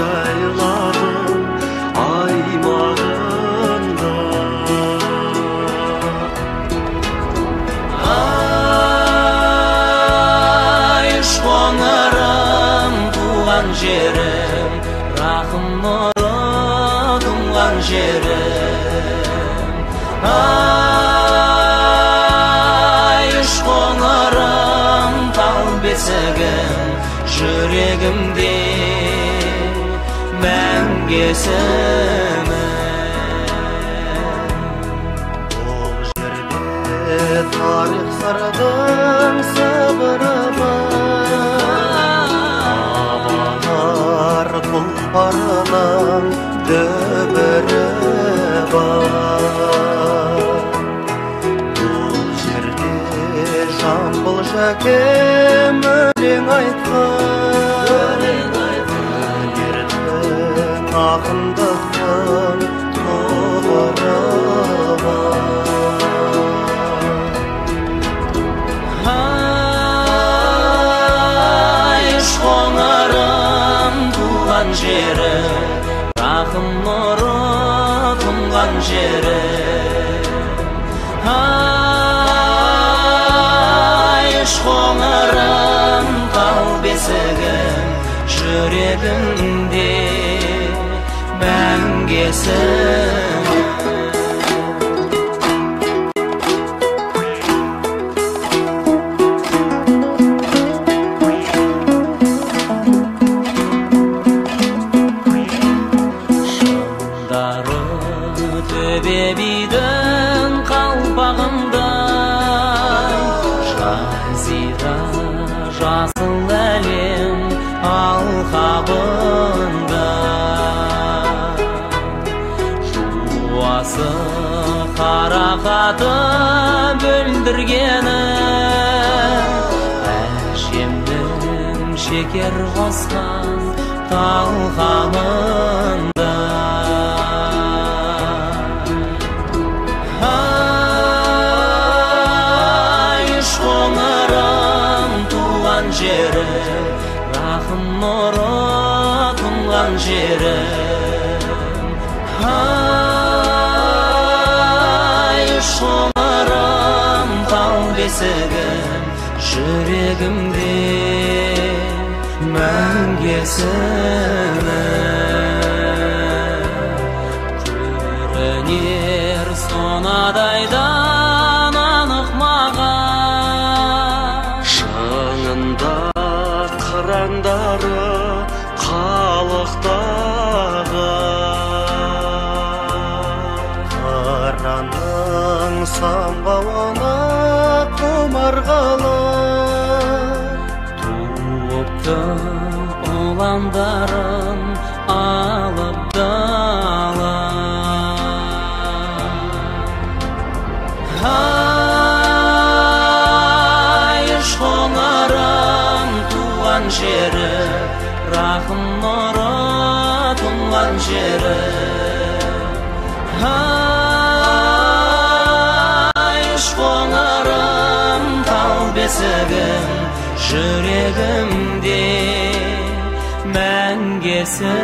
жайладың аймағында. Ай, шоңырым туған жерім, рахым нұры тұнған жерім. Ай, шоңырым тал бесігім, жүрегімде мәңгесімін. Бұл жерде тарих сырдың сыбыры бар, тұлпарының дүбірі бар. Бұл жерде Жамбыл Жәкем өлең айтқан, өнердің ақындықтың тұғыры бар. Ай, шоңырым туған жерім, рахым нұры тұнған жерім. Ай, шоңырым тал бесігім, жүрегімде мәңгесімін. Шыңдары төбе бидің қалпағындай, жазира жасыл әлем алқабында. Жуасы қарақаты бөлдіргені, әжемнің шекер қосқан талқанында. Ай, шоңырым туған жерім, рахым нұры тұнған жерім. Ай, шоңырым тал бесігім, жүрегімде мәңгесімін. Көрінер сонадайдан анық маған, Шыңында қырандары қалықтағы, қыранның самғауына құмарғалы, туыпты ұландарын алып дала. Ай, шоңырым туған жерім, рахым нұры тұнған жерім. Ай, шоңырым тал бесігім, жүрегімде мәңгесімін.